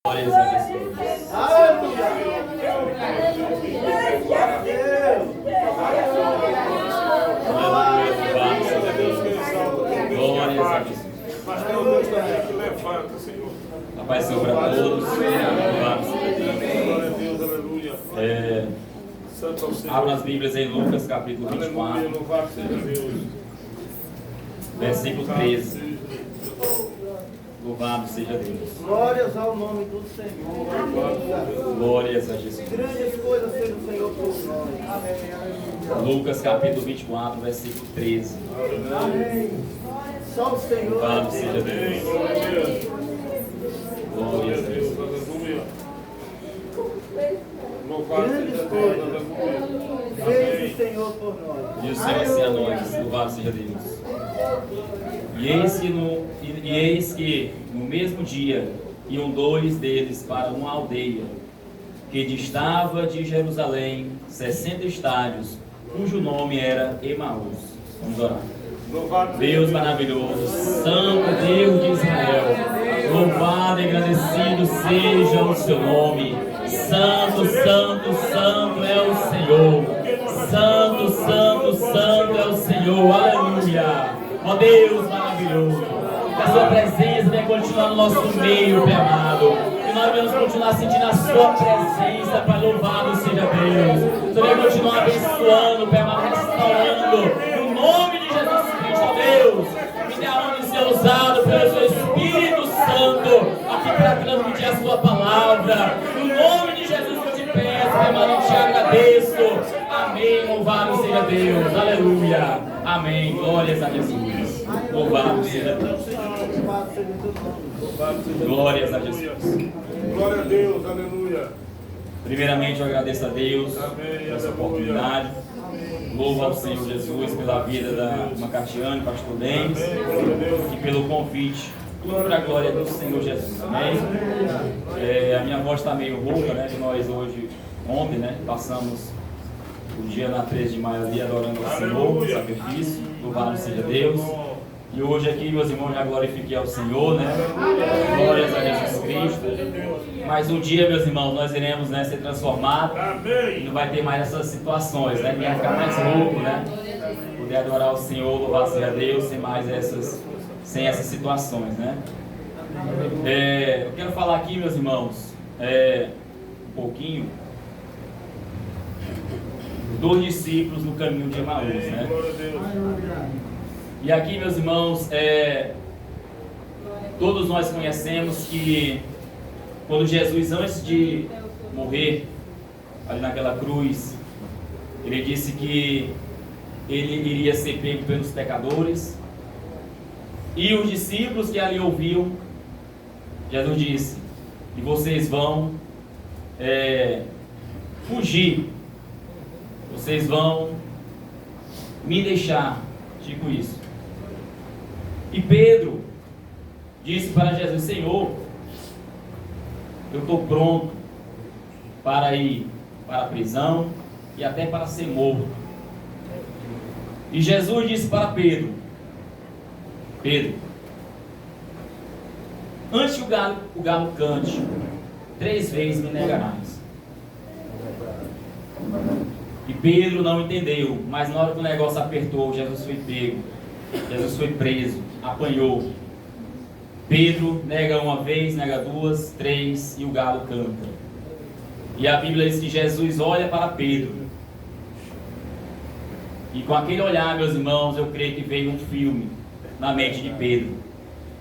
Glórias a Jesus. Glórias a Jesus. A paz Senhor para todos. Abra as Bíblias em Lucas capítulo 24, versículo 13. Louvado seja Deus. Glórias ao nome do Senhor. Glórias a Jesus. Grandes coisas fez o Senhor por nós. Lucas capítulo 24, versículo 13. Amém. Só o Senhor. Louvado seja Deus. Glórias a Jesus. Grandes coisas fez o Senhor por nós. E o Senhor seja nós. Louvado seja Deus. E eis que no mesmo dia iam dois deles para uma aldeia que distava de Jerusalém 60 estádios, cujo nome era Emaús. Vamos orar. Deus maravilhoso, Santo Deus de Israel, louvado e agradecido seja o seu nome. Santo, Santo, Santo é o Senhor. Santo, Santo, Santo é o Senhor. Aleluia. Ó Deus maravilhoso, que a sua presença venha continuar no nosso meio, Pai amado. Que nós venhamos continuar sentindo a sua presença, Pai, louvado seja Deus. Que venha continuar abençoando, Pai amado, restaurando. No nome de Jesus Cristo, ó Deus, me dê a honra de ser usado pelo seu Espírito Santo, aqui para transmitir a sua palavra. No nome de Jesus que eu te peço, Pai amado, eu te agradeço. Amém, louvado seja Deus, aleluia. Amém, glórias a Jesus. Louvado seja Deus. Glórias a Jesus. Glória a Deus, aleluia. Primeiramente eu agradeço a Deus por essa oportunidade. Louvo ao Senhor Jesus pela vida da Macatiane, pastor Denis, e pelo convite. Para a glória do Senhor Jesus. Amém? A minha voz está meio rouca, né? Que nós hoje, ontem, né? Passamos o dia na 13 de maio ali adorando ao Senhor, sacrifício. Louvado seja Deus. E hoje aqui, meus irmãos, já glorifiquei ao Senhor, né? Glórias a Jesus Cristo. Mas um dia, meus irmãos, nós iremos, né, ser transformados. E não vai ter mais essas situações, né? Vai ficar mais louco, né? Poder adorar ao Senhor, louvar seja Deus, sem essas situações, né? Eu quero falar aqui, meus irmãos, um pouquinho dos discípulos no caminho de Emaús, né? E aqui, meus irmãos, todos nós conhecemos que quando Jesus, antes de morrer ali naquela cruz, ele disse que ele iria ser pego pelos pecadores, e os discípulos que ali ouviam, Jesus disse: e vocês vão fugir, vocês vão me deixar, tipo isso. E Pedro disse para Jesus: Senhor, eu estou pronto para ir para a prisão e até para ser morto. E Jesus disse para Pedro: Pedro, antes que o galo cante, 3 vezes me negarás. E Pedro não entendeu, mas na hora que o negócio apertou, Jesus foi pego, Jesus foi preso, apanhou. Pedro nega uma vez, nega 2, 3 e o galo canta. E a Bíblia diz que Jesus olha para Pedro, e com aquele olhar, meus irmãos, eu creio que veio um filme na mente de Pedro.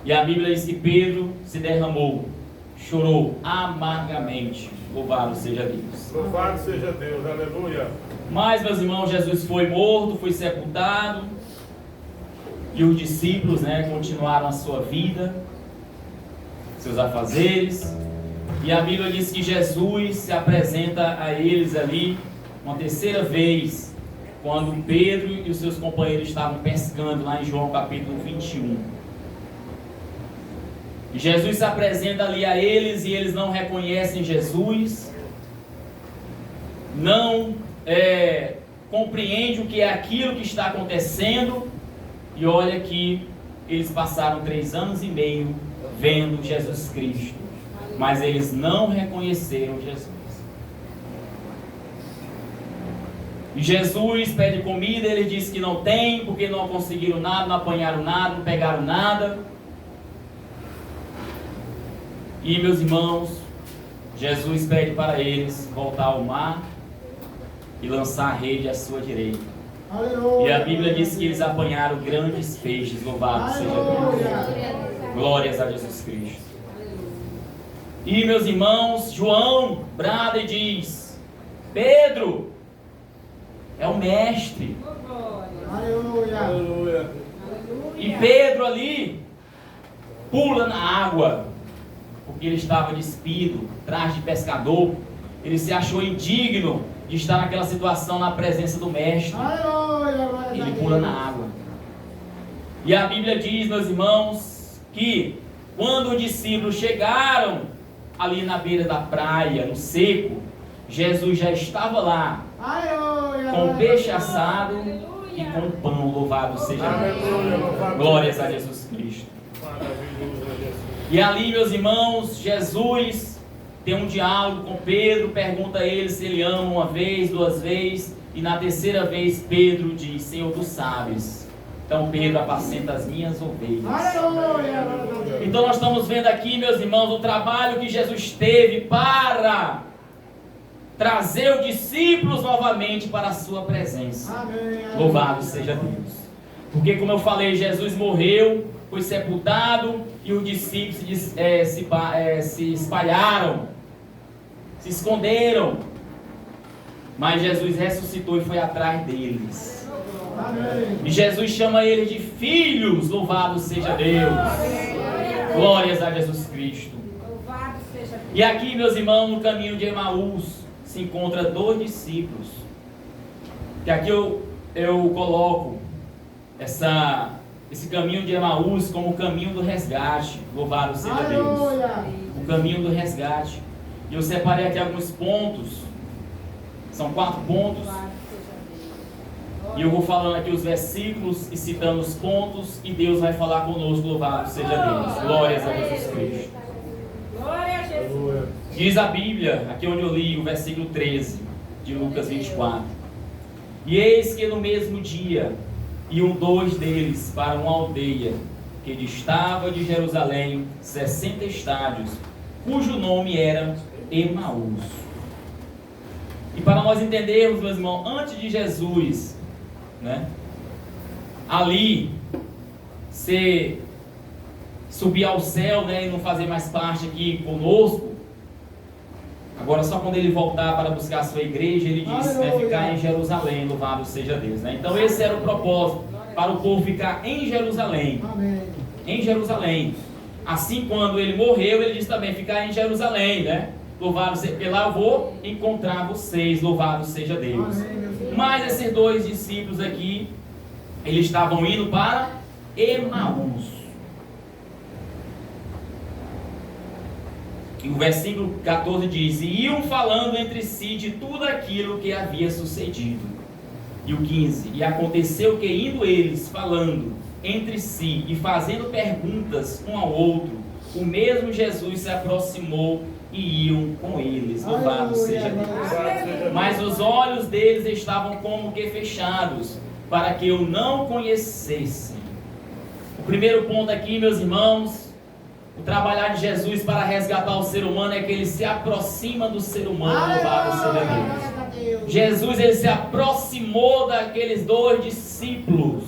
E a Bíblia diz que Pedro se derramou, chorou amargamente. Louvado seja Deus. Louvado seja Deus, aleluia. Mas, meus irmãos, Jesus foi morto, foi sepultado, e os discípulos, né, continuaram a sua vida, seus afazeres. E a Bíblia diz que Jesus se apresenta a eles ali uma terceira vez, quando Pedro e os seus companheiros estavam pescando lá em João capítulo 21. E Jesus se apresenta ali a eles, e eles não reconhecem Jesus, não compreendem o que é aquilo que está acontecendo. E olha que eles passaram 3 anos e meio vendo Jesus Cristo. Mas eles não reconheceram Jesus. E Jesus pede comida, ele diz que não tem, porque não conseguiram nada, não apanharam nada, não pegaram nada. E, meus irmãos, Jesus pede para eles voltar ao mar e lançar a rede à sua direita. Aleluia. E a Bíblia diz que eles apanharam grandes peixes, louvado seja Deus. Glórias a Jesus Cristo. E, meus irmãos, João brada e diz: Pedro é o mestre. Aleluia. Aleluia. E Pedro ali pula na água, porque ele estava despido, traje de pescador. Ele se achou indigno de estar naquela situação na presença do mestre. Aleluia. Ele pula na água. E a Bíblia diz, meus irmãos, que quando os discípulos chegaram ali na beira da praia, no seco, Jesus já estava lá, Aleluia. com peixe assado e com pão. Louvado seja Deus. Glórias a Jesus Cristo. Maravilhoso é Jesus. E ali, meus irmãos, Jesus tem um diálogo com Pedro, pergunta a ele se ele ama uma vez, duas vezes, e na terceira vez Pedro diz: Senhor, tu sabes. Então Pedro apacenta as minhas ovelhas. Aleluia. Então nós estamos vendo aqui, meus irmãos, o trabalho que Jesus teve para trazer os discípulos novamente para a sua presença. Amém. Louvado seja Deus. Porque, como eu falei, Jesus morreu, foi sepultado e os discípulos se espalharam, se esconderam. Mas Jesus ressuscitou e foi atrás deles. Amém. E Jesus chama eles de filhos. Louvado seja Deus. Glórias a Jesus Cristo. Louvado seja Deus. E aqui, meus irmãos, no caminho de Emaús se encontra 2 discípulos. Que aqui eu coloco esse caminho de Emaús como o caminho do resgate. Louvado seja Deus. Aleluia. O caminho do resgate. E eu separei aqui alguns pontos. São 4 pontos. Louvado seja Deus. E eu vou falando aqui os versículos e citando os pontos. E Deus vai falar conosco. Louvado seja Deus. Glórias a Jesus Cristo. Glória a Jesus. Aleluia. Diz a Bíblia, aqui onde eu li, o versículo 13 de Lucas 24. E eis que no mesmo dia iam 2 deles para uma aldeia que distava de Jerusalém 60 estádios, cujo nome era Emaús. E para nós entendermos, meus irmãos, antes de Jesus, ali, subir ao céu, e não fazer mais parte aqui conosco, agora só quando ele voltar para buscar a sua igreja, ele disse, ficar em Jerusalém, louvado seja Deus. Então esse era o propósito, para o povo ficar em Jerusalém. Amém. Em Jerusalém. Assim, quando ele morreu, ele disse também, ficar em Jerusalém, Louvado seja, porque lá eu vou encontrar vocês, louvado seja Deus. Amém, meu Deus. Mas esses 2 discípulos aqui, eles estavam indo para Emaús. E o versículo 14 diz: E iam falando entre si de tudo aquilo que havia sucedido. E o 15: E aconteceu que, indo eles falando entre si e fazendo perguntas um ao outro, o mesmo Jesus se aproximou e iam com eles. Louvado seja Deus. Mas os olhos deles estavam como que fechados, para que o não conhecessem. O primeiro ponto aqui, meus irmãos, o trabalhar de Jesus para resgatar o ser humano é que ele se aproxima do ser humano. Louvado seja Deus. Jesus, ele se aproximou daqueles 2 discípulos.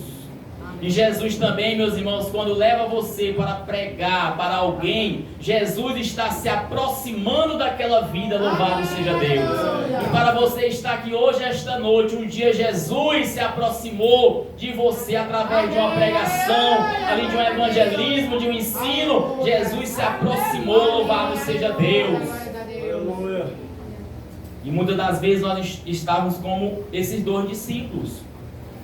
E Jesus também, meus irmãos, quando leva você para pregar para alguém, Jesus está se aproximando daquela vida. Louvado seja Deus. E para você estar aqui hoje, esta noite, um dia Jesus se aproximou de você através de uma pregação, ali de um evangelismo, de um ensino. Jesus se aproximou. Louvado seja Deus. Aleluia. E muitas das vezes nós estávamos como esses 2 discípulos,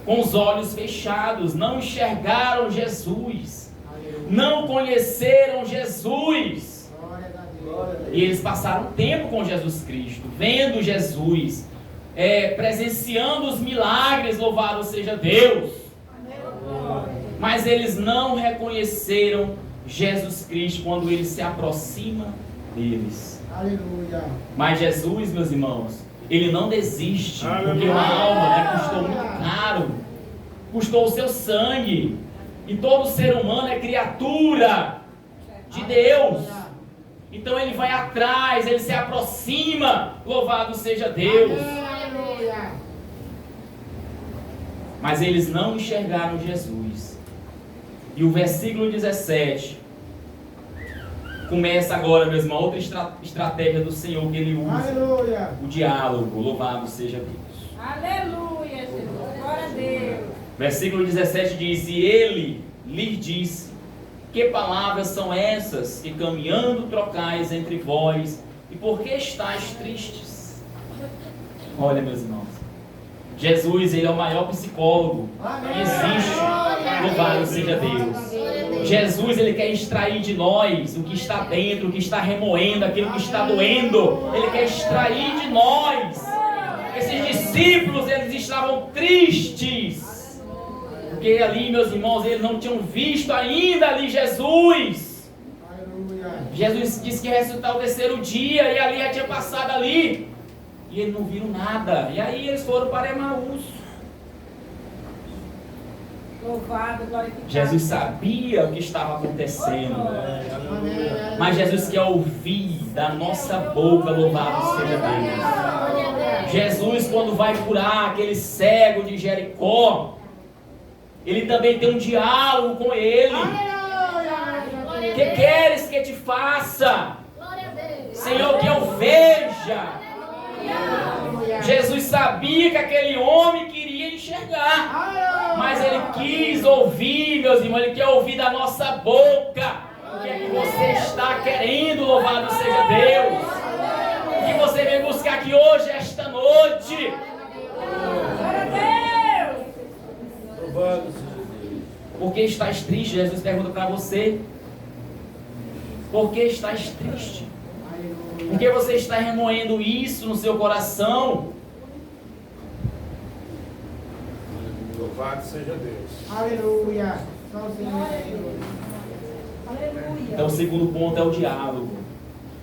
com os olhos fechados, não enxergaram Jesus, não conheceram Jesus. E eles passaram tempo com Jesus Cristo, vendo Jesus, presenciando os milagres, louvado seja Deus. Mas eles não reconheceram Jesus Cristo quando ele se aproxima deles. Aleluia. Mas Jesus, meus irmãos, ele não desiste, porque Aleluia. uma alma, né, custou muito caro, custou o seu sangue, e todo ser humano é criatura de Deus. Então ele vai atrás, ele se aproxima, louvado seja Deus. Aleluia. Mas eles não enxergaram Jesus. E o versículo 17 começa agora mesmo, outra estratégia do Senhor que ele usa. Aleluia. O diálogo, louvado seja Deus. Aleluia, Jesus. Glória a Deus. Versículo 17 diz: e ele lhe disse: que palavras são essas que caminhando trocais entre vós, e por que estáis tristes? Olha, meus irmãos, Jesus, ele é o maior psicólogo que existe. Louvado seja Deus. Jesus, ele quer extrair de nós o que está dentro, o que está remoendo, aquilo que está doendo. Ele quer extrair de nós. Esses discípulos, eles estavam tristes, porque ali, meus irmãos, eles não tinham visto ainda ali Jesus. Aleluia. Jesus disse que ia ressuscitar o terceiro dia, e ali já tinha passado ali, e eles não viram nada. E aí eles foram para Emaús. Louvado, glorificado. Jesus sabia o que estava acontecendo, Amém. mas Jesus quer ouvir da nossa boca, louvado seja Deus. Jesus, quando vai curar aquele cego de Jericó, ele também tem um diálogo com ele. O que queres que te faça? Senhor, que eu veja. Jesus sabia que aquele homem queria enxergar, mas ele quis ouvir, meus irmãos, ele quer ouvir da nossa boca. O que é que você está querendo, louvado seja Deus? O que você vem buscar aqui hoje, esta noite? Glória a Deus. Louvado seja Deus. Por que estás triste? Jesus pergunta para você. Por que estás triste? Por que você está remoendo isso no seu coração? Louvado seja Deus. Aleluia. Só o Senhor. Aleluia. Então o segundo ponto é o diálogo.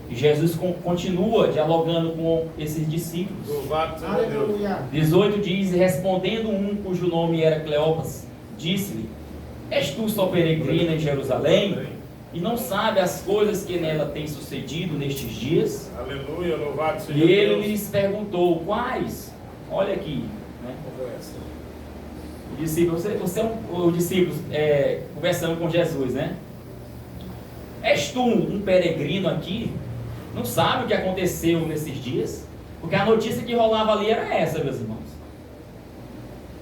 E Jesus continua dialogando com esses discípulos. Louvado seja Deus. Aleluia. 18 diz: respondendo um cujo nome era Cleopas, disse-lhe: és tu só peregrina em Jerusalém? E não sabe as coisas que nela têm sucedido nestes dias? Aleluia, louvado seja E ele Deus. lhes perguntou: quais? Olha aqui, né? O discípulo, você é o discípulo conversando com Jesus, né? És tu um peregrino aqui? Não sabe o que aconteceu nesses dias? Porque a notícia que rolava ali era essa, meus irmãos.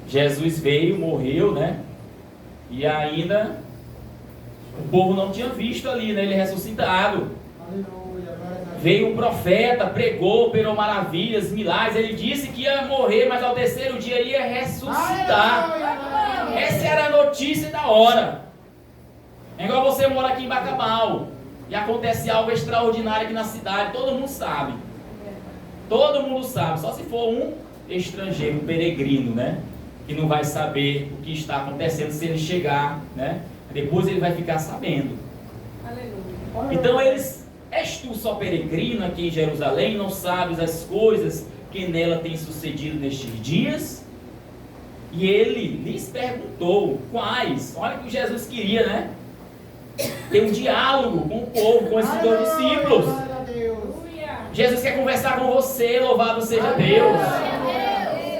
Jesus veio, morreu, né? E ainda o povo não tinha visto ali, né? Ele ressuscitado. Aleluia. Veio um profeta, pregou, operou maravilhas, milagres. Ele disse que ia morrer, mas ao terceiro dia ia ressuscitar. Essa era a notícia da hora. É igual você mora aqui em Bacabal e acontece algo extraordinário aqui na cidade. Todo mundo sabe. Todo mundo sabe. Só se for um estrangeiro, um peregrino, né? Que não vai saber o que está acontecendo se ele chegar, né? Depois ele vai ficar sabendo. Aleluia. Então eles: és tu só peregrino aqui em Jerusalém, não sabes as coisas que nela têm sucedido nestes dias? E ele lhes perguntou: quais? Olha o que Jesus queria, né? Ter um diálogo com o povo, com esses dois discípulos. Aleluia. Jesus quer conversar com você, louvado seja Deus.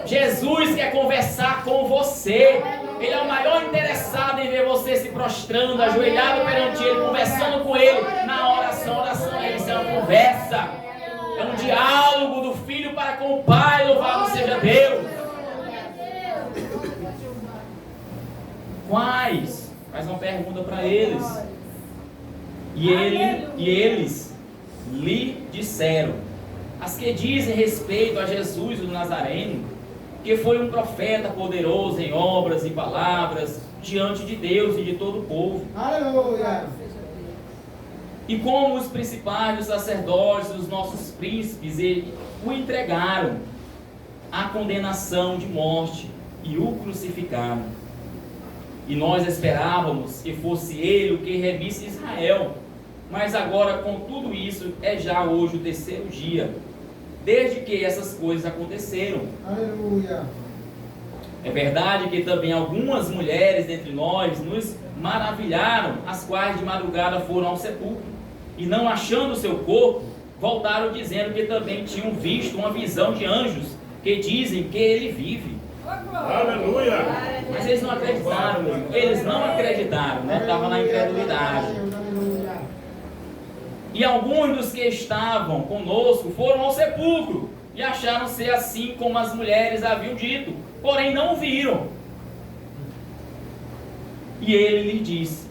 Jesus quer conversar com você. Ele é o maior interessado em ver você se prostrando, ajoelhado perante Ele, conversando com Ele. Na oração, isso é uma conversa. É um diálogo do Filho para com o Pai, louvado seja Deus. Quais? Faz uma pergunta para eles. E eles lhe disseram: as que dizem respeito a Jesus o Nazareno, que foi um profeta poderoso em obras e palavras diante de Deus e de todo o povo. Aleluia. E como os principais dos sacerdotes, os nossos príncipes, o entregaram à condenação de morte e o crucificaram. E nós esperávamos que fosse ele o que remisse Israel. Mas agora, com tudo isso, é já hoje o terceiro dia, desde que essas coisas aconteceram. Aleluia. É verdade que também algumas mulheres dentre nós nos maravilharam, as quais de madrugada foram ao sepulcro, e não achando o seu corpo, voltaram dizendo que também tinham visto uma visão de anjos, que dizem que ele vive. Aleluia. Mas eles não acreditaram, meu irmão. Eles não acreditaram, né? Estavam na incredulidade. E alguns dos que estavam conosco foram ao sepulcro e acharam ser assim como as mulheres haviam dito, porém não o viram. E ele lhe disse: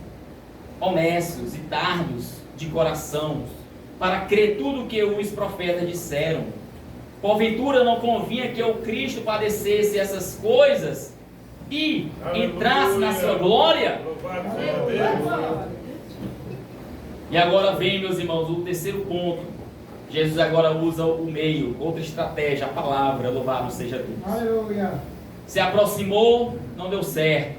honestos e tardos de coração, para crer tudo o que os profetas disseram. Porventura não convinha que o Cristo padecesse essas coisas e entrasse na sua glória? Louvado seja Deus. E agora vem, meus irmãos, o terceiro ponto. Jesus agora usa o meio, outra estratégia, a palavra. Louvado seja Deus. Aleluia. Se aproximou, não deu certo.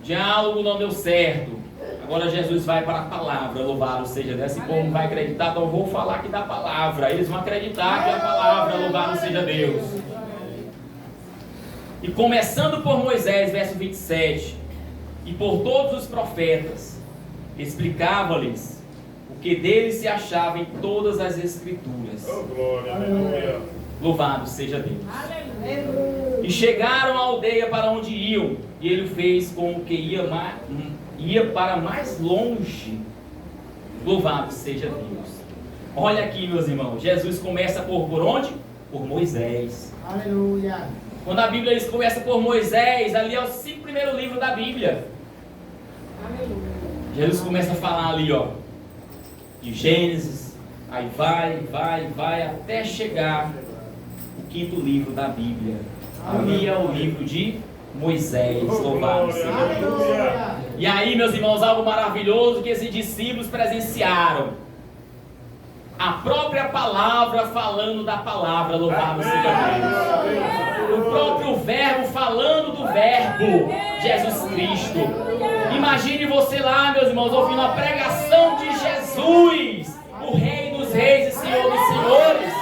Diálogo não deu certo. Agora Jesus vai para a palavra. Louvado seja Deus. Esse povo não vai acreditar, então eu vou falar aqui da palavra. Eles vão acreditar que é a palavra. Louvado seja Deus. E começando por Moisés, verso 27, e por todos os profetas, explicava-lhes o que deles se achava em todas as escrituras. Oh, glória, aleluia. Louvado seja Deus. Aleluia. E chegaram à aldeia para onde iam, e ele fez com que ia para mais longe. Louvado seja Deus. Olha aqui, meus irmãos, Jesus começa por onde? Por Moisés. Aleluia. Quando a Bíblia diz que começa por Moisés, ali é o 5 primeiros livros da Bíblia. Aleluia. Jesus começa a falar ali, ó, de Gênesis, aí vai, até chegar o 5º livro da Bíblia. Ali é o livro de Moisés. Louvado seja Deus. Aleluia. E aí, meus irmãos, algo maravilhoso que esses discípulos presenciaram. A própria palavra falando da palavra. Louvado seja Deus. O próprio verbo falando do verbo. Jesus Cristo. Imagine você lá, meus irmãos, ouvindo a pregação de Jesus, o Rei dos Reis e Senhor dos Senhores.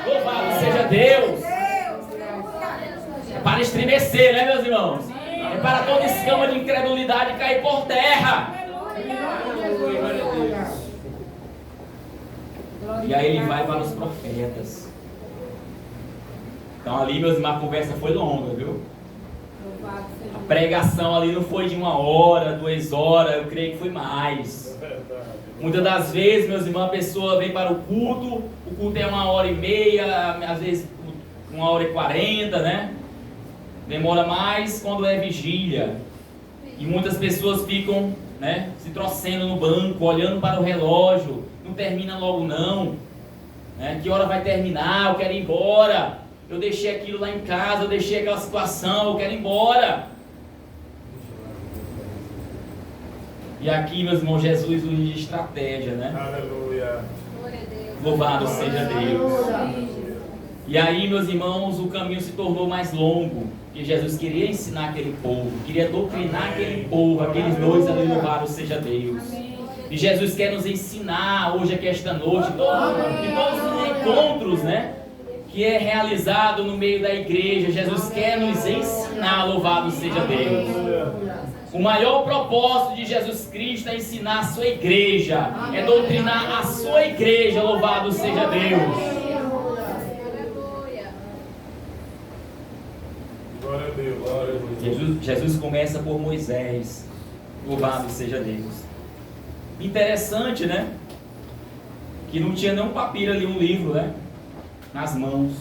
Louvado seja Deus. É para estremecer, né, meus irmãos? É para toda escama de incredulidade cair por terra. E aí ele vai para os profetas. Então ali, meus irmãos, a conversa foi longa, viu? A pregação ali não foi de 1 hora, 2 horas, eu creio que foi mais. Muitas das vezes, meus irmãos, a pessoa vem para o culto é 1h30, às vezes 1h40, né? Demora mais quando é vigília. E muitas pessoas ficam, né, se trocando no banco, olhando para o relógio. Não termina logo não, né? Que hora vai terminar? Eu quero ir embora. Eu deixei aquilo lá em casa, eu deixei aquela situação, eu quero ir embora. E aqui, meus irmãos, Jesus usa de estratégia, né? Aleluia. Louvado seja Deus. E aí, meus irmãos, o caminho se tornou mais longo, porque Jesus queria ensinar aquele povo, queria doutrinar aquele povo, aqueles dois ali. Louvado seja Deus. E Jesus quer nos ensinar hoje aqui esta noite, em todos os encontros, né, que é realizado no meio da igreja. Jesus quer nos ensinar. Louvado seja Deus. O maior propósito de Jesus Cristo é ensinar a sua igreja, é doutrinar a sua igreja. Louvado seja Deus. Glória a Deus, glória a Deus. Jesus começa por Moisés. Louvado seja Deus. Interessante, né? Que não tinha nenhum papiro ali, um livro, né? Nas mãos.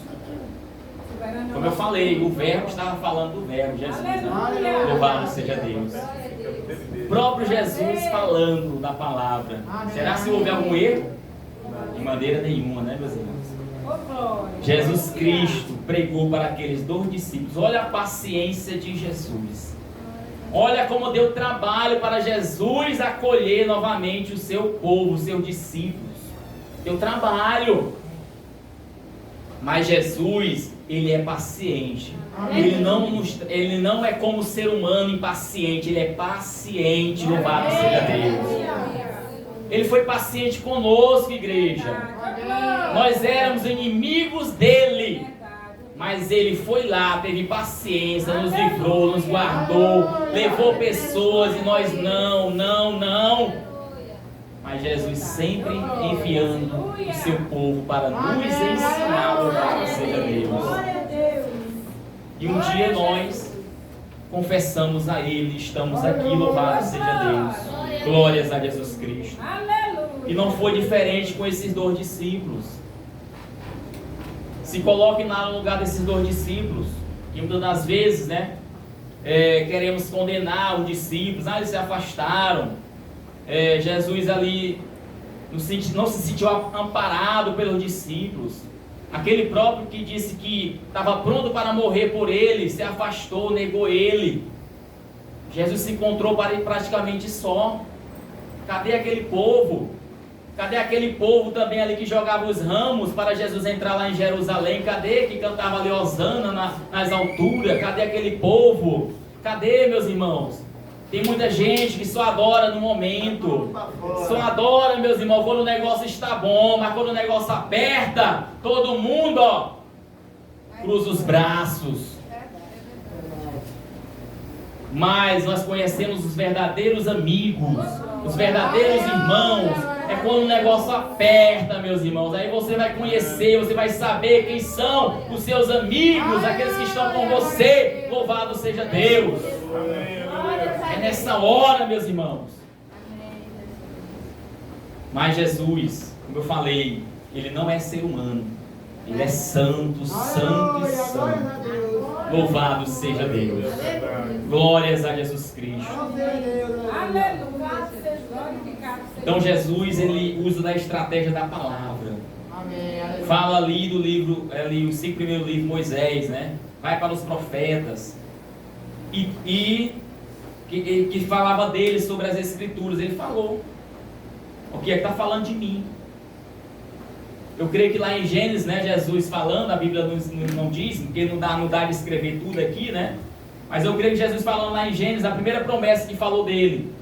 Como eu falei, o verbo estava falando do verbo, Jesus, né? Louvado seja Deus. O próprio Jesus falando da palavra. Será que houve algum erro? De maneira nenhuma, né, meus irmãos? Jesus Cristo pregou para aqueles 2 discípulos. Olha a paciência de Jesus. Olha como deu trabalho para Jesus acolher novamente o seu povo, os seus discípulos. Deu trabalho. Mas Jesus, ele é paciente. Ele não é como ser humano impaciente. Ele é paciente. Louvado seja Deus. Ele foi paciente conosco, igreja. Nós éramos inimigos dele. Mas ele foi lá, teve paciência, nos livrou, nos guardou, levou pessoas e nós não. Mas Jesus sempre enviando o seu povo para nos ensinar, louvado seja Deus. E um dia nós confessamos a Ele, estamos aqui, louvado seja Deus. Glórias a Jesus Cristo. E não foi diferente com esses 2 discípulos. Se coloque lá no lugar desses 2 discípulos, que muitas das vezes, queremos condenar os discípulos, eles se afastaram. Jesus ali não se sentiu amparado pelos discípulos. Aquele próprio que disse que estava pronto para morrer por ele, se afastou, negou ele. Jesus se encontrou praticamente só. Cadê aquele povo? Cadê aquele povo também ali que jogava os ramos para Jesus entrar lá em Jerusalém? Cadê que cantava ali Hosana nas alturas? Cadê aquele povo? Cadê, meus irmãos? Tem muita gente que só adora no momento. Só adora, meus irmãos, quando o negócio está bom. Mas quando o negócio aperta, todo mundo, cruza os braços. Mas nós conhecemos os verdadeiros amigos, os verdadeiros irmãos. É quando o negócio aperta, meus irmãos. Aí você vai conhecer, você vai saber quem são os seus amigos, aqueles que estão com você. Louvado seja Deus. É nessa hora, meus irmãos. Mas Jesus, como eu falei, Ele não é ser humano. Ele é santo, santo e santo. Louvado seja Deus. Glórias a Jesus Cristo. Então Jesus, ele usa da estratégia da palavra. Fala ali do livro, ali os 5 primeiros livros, Moisés, vai para os profetas. E que falava dele sobre as escrituras. Ele falou. O que é que está falando de mim? Eu creio que lá em Gênesis, Jesus falando, a Bíblia não diz, porque não dá de escrever tudo aqui, Mas eu creio que Jesus falando lá em Gênesis, a primeira promessa que falou dele,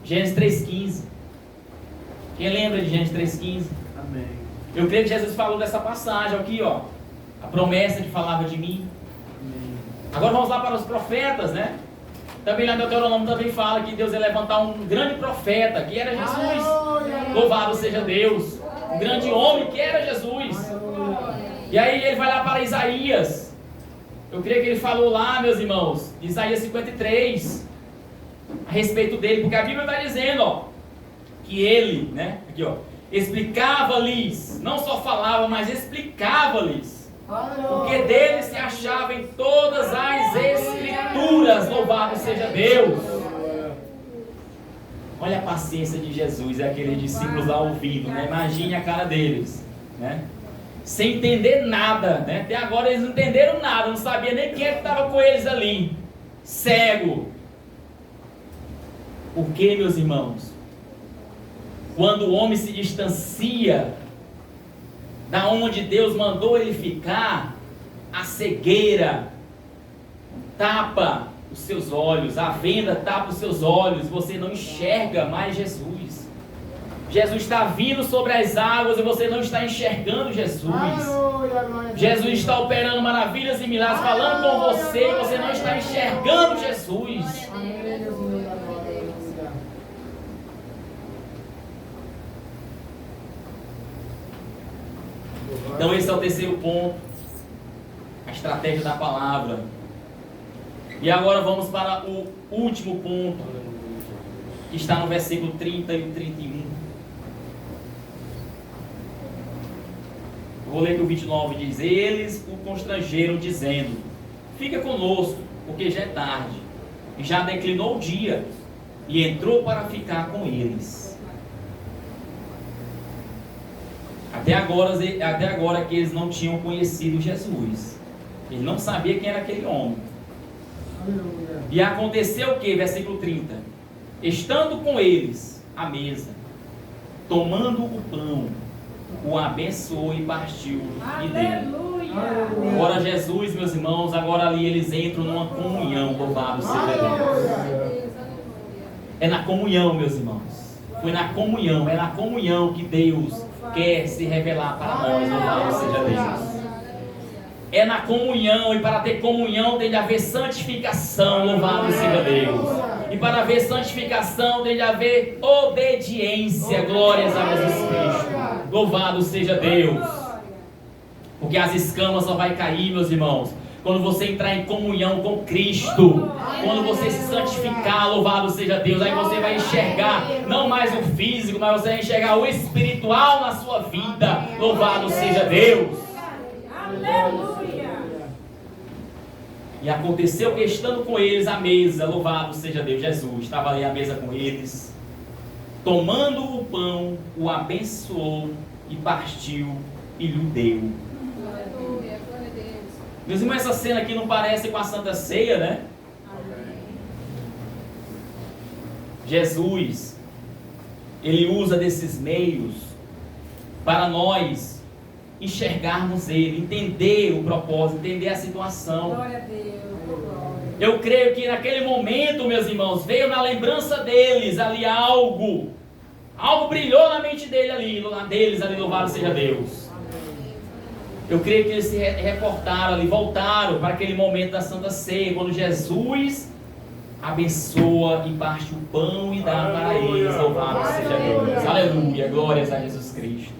Gênesis 3,15. Quem lembra de Gênesis 3,15? Amém. Eu creio que Jesus falou dessa passagem aqui, a promessa que falava de mim. Amém. Agora vamos lá para os profetas, Também lá no Deuteronômio também fala que Deus ia levantar um grande profeta, que era Jesus. Louvado seja Deus. Um grande homem que era Jesus. E aí ele vai lá para Isaías. Eu creio que ele falou lá, meus irmãos, Isaías 53, a respeito dele, porque a Bíblia está dizendo, que ele, aqui explicava-lhes, não só falava, mas explicava-lhes, porque dele se achava em todas as escrituras. Louvado seja Deus. Olha a paciência de Jesus e aqueles discípulos lá ouvindo, Imagine a cara deles, sem entender nada, Até agora eles não entenderam nada, não sabiam nem quem é que estava com eles ali, cego. Por que, meus irmãos? Quando o homem se distancia da onde Deus mandou ele ficar, a cegueira tapa os seus olhos, a venda tapa os seus olhos, você não enxerga mais Jesus. Jesus está vindo sobre as águas e você não está enxergando Jesus. Jesus está operando maravilhas e milagres, falando com você e você não está enxergando Jesus. Então esse é o terceiro ponto, a estratégia da palavra. E agora vamos para o último ponto, que está no versículo 30 e 31. Vou ler que o 29 diz: eles o constrangeram dizendo: fica conosco, porque já é tarde, e já declinou o dia, e entrou para ficar com eles. Até agora que eles não tinham conhecido Jesus. Ele não sabia quem era aquele homem. E aconteceu o que? Versículo 30. Estando com eles à mesa, tomando o pão, o abençoou e partiu e deu. Agora Jesus, meus irmãos, agora ali eles entram numa comunhão. Louvado seja Deus. É na comunhão, meus irmãos. Foi na comunhão, é na comunhão que Deus quer se revelar para nós, louvado seja Deus. É na comunhão, e para ter comunhão tem de haver santificação, louvado seja Deus. E para haver santificação tem de haver obediência, glórias a Jesus Cristo. Louvado seja Deus. Porque as escamas só vai cair, meus irmãos, quando você entrar em comunhão com Cristo, quando você se santificar, louvado seja Deus, aí você vai enxergar não mais o físico, mas você vai enxergar o espiritual na sua vida, louvado seja Deus. Aleluia. E aconteceu que estando com eles à mesa, louvado seja Deus, Jesus estava ali à mesa com eles, tomando o pão, o abençoou e partiu e lhe deu. Aleluia. Glória a Deus. Meus irmãos, essa cena aqui não parece com a Santa Ceia, né? Jesus, ele usa desses meios para nós enxergarmos ele, entender o propósito, entender a situação. Glória a Deus. Glória. Eu creio que naquele momento, meus irmãos, veio na lembrança deles ali algo brilhou na mente deles ali, louvado seja Deus. Eu creio que eles se reportaram ali, voltaram para aquele momento da Santa Ceia, quando Jesus abençoa e parte o pão e dá para eles, louvado seja Deus. Aleluia, glórias a Jesus Cristo.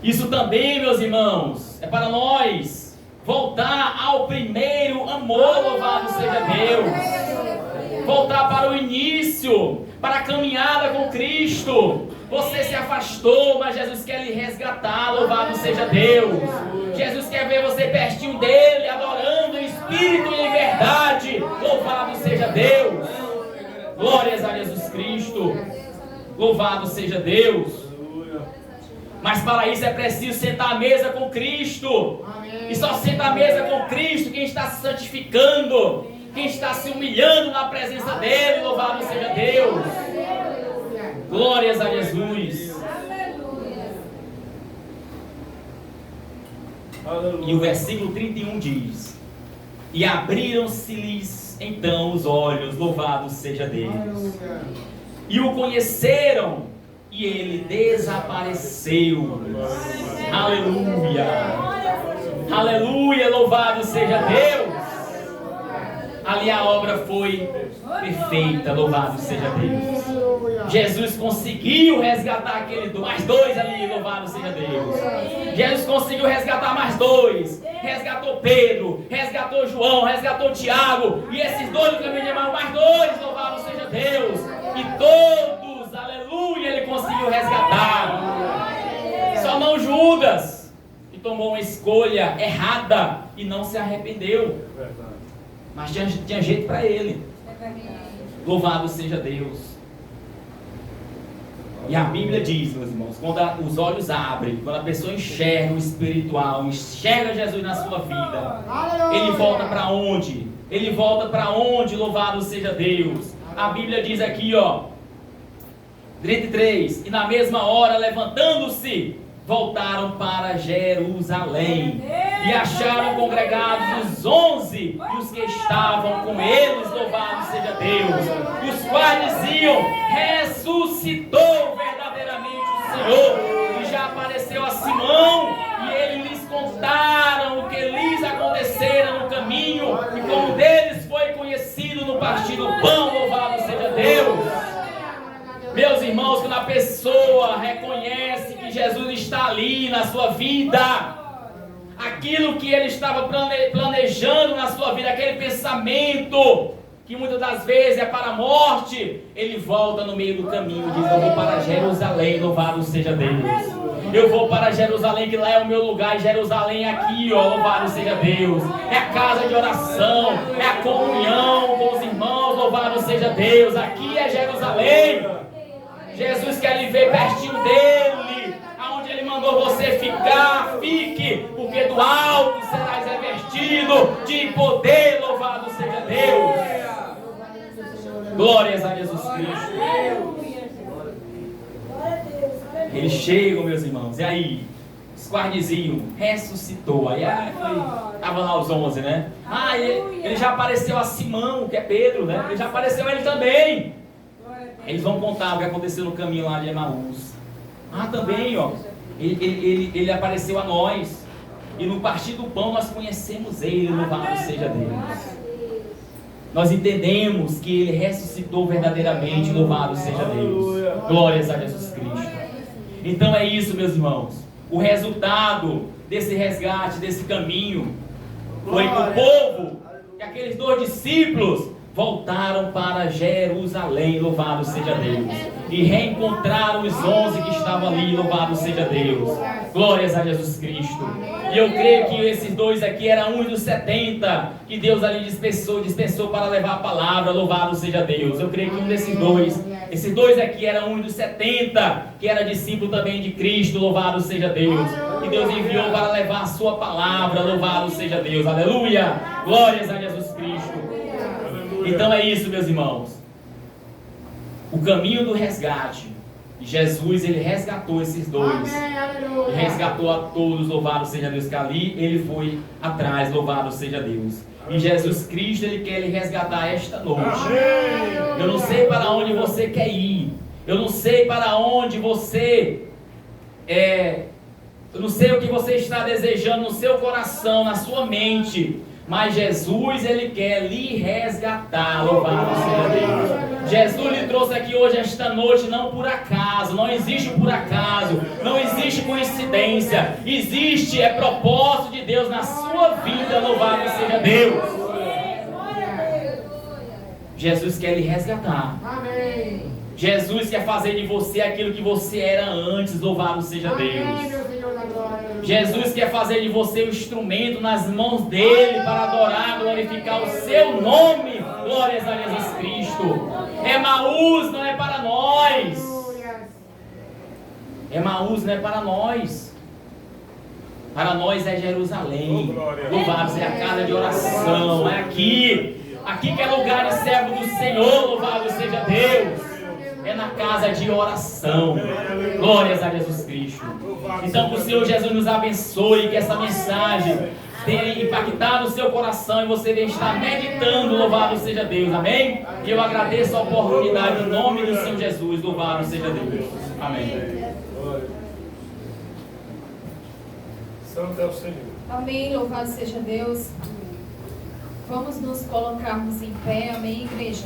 Isso também, meus irmãos, é para nós voltar ao primeiro amor, louvado seja Deus. Voltar para o início, para a caminhada com Cristo. Você se afastou, mas Jesus quer lhe resgatar, louvado seja Deus. Jesus quer ver você pertinho dele, adorando em espírito e em verdade, louvado seja Deus. Glórias a Jesus Cristo, louvado seja Deus. Mas para isso é preciso sentar à mesa com Cristo. E só senta à mesa com Cristo quem está se santificando, quem está se humilhando na presença dele, louvado seja Deus. Glórias a Jesus. E o versículo 31 diz: e abriram-se-lhes então os olhos, louvado seja Deus. E o conheceram, e ele desapareceu. Aleluia. Aleluia, louvado seja Deus. Ali a obra foi perfeita, louvado seja Deus. Jesus conseguiu resgatar mais dois ali, louvado seja Deus. Jesus conseguiu resgatar mais dois. Resgatou Pedro, resgatou João, resgatou Tiago. E esses dois no caminho de Emaús, mais dois, louvado seja Deus. E todos, aleluia, ele conseguiu resgatar. Só não Judas, que tomou uma escolha errada e não se arrependeu. Mas tinha jeito para ele. Louvado seja Deus. E a Bíblia diz, meus irmãos, quando os olhos abrem, quando a pessoa enxerga o espiritual, enxerga Jesus na sua vida, ele volta para onde? Ele volta para onde? Louvado seja Deus. A Bíblia diz aqui, ó, 33, e na mesma hora, levantando-se, voltaram para Jerusalém e acharam congregados os 11 e os que estavam com eles, louvado seja Deus, e os quais diziam: ressuscitou verdadeiramente o Senhor, e já apareceu a Simão, e eles lhes contaram o que lhes acontecera no caminho, e como deles foi conhecido no partir do pão, louvado seja Deus. Meus irmãos, quando a pessoa reconhece que Jesus está ali na sua vida, aquilo que ele estava planejando na sua vida, aquele pensamento que muitas das vezes é para a morte, ele volta no meio do caminho e diz: eu vou para Jerusalém, louvado seja Deus. Eu vou para Jerusalém, que lá é o meu lugar. Jerusalém é aqui, ó, louvado seja Deus. É a casa de oração, é a comunhão com os irmãos, louvado seja Deus. Aqui é Jerusalém. Jesus quer lhe ver pertinho dele, aonde ele mandou você ficar, fique, porque do alto serás revestido de poder, louvado seja Deus. Glórias a Jesus Cristo. Eles chegam, meus irmãos, e aí, os guardizinhos, ressuscitou. Aí estava lá os 11, né? Ele já apareceu a Simão, que é Pedro, né? Ele já apareceu ele também. Eles vão contar o que aconteceu no caminho lá de Emaús. Também, ó, ele apareceu a nós. E no partir do pão nós conhecemos Ele, louvado seja Deus. Nós entendemos que Ele ressuscitou verdadeiramente, louvado seja Deus. Glórias a Jesus Cristo. Então é isso, meus irmãos. O resultado desse resgate, desse caminho, foi que o povo, que aqueles 2 discípulos, voltaram para Jerusalém, louvado seja Deus. E reencontraram os 11 que estavam ali, louvado seja Deus. Glórias a Jesus Cristo. E eu creio que esses 2 aqui eram uns dos 70 que Deus ali dispensou para levar a palavra, louvado seja Deus. Eu creio que um desses 2, esses 2 aqui eram uns dos 70 que era discípulo também de Cristo, louvado seja Deus. Que Deus enviou para levar a sua palavra, louvado seja Deus. Aleluia! Glórias a Jesus Cristo. Então é isso, meus irmãos. O caminho do resgate. Jesus, ele resgatou esses 2. Ele resgatou a todos, louvado seja Deus, que ali ele foi atrás, louvado seja Deus. E Jesus Cristo, ele quer lhe resgatar esta noite. Eu não sei para onde você quer ir. Eu não sei para onde você eu não sei o que você está desejando no seu coração, na sua mente. Mas Jesus, ele quer lhe resgatar, louvado seja Deus. Jesus lhe trouxe aqui hoje, esta noite, não por acaso. Não existe por acaso, não existe coincidência. Existe, propósito de Deus na sua vida, louvado seja Deus. Jesus quer lhe resgatar. Jesus quer fazer de você aquilo que você era antes, louvado seja Deus. Jesus quer fazer de você o instrumento nas mãos dele para adorar, glorificar o seu nome. Glórias a Jesus Cristo. Emaús não é para nós. Emaús não é para nós. Para nós é Jerusalém. Louvado seja a casa de oração. É aqui. Aqui que é lugar de servo do Senhor. Louvado seja Deus. É na casa de oração. Glórias a Jesus Cristo. Então que o Senhor Jesus nos abençoe, que essa mensagem tenha impactado o seu coração e você venha estar meditando, louvado seja Deus, amém? E eu agradeço a oportunidade em nome do Senhor Jesus, louvado seja Deus, amém. Santo é o Senhor. Amém, louvado seja Deus. Vamos nos colocarmos em pé, amém, igreja?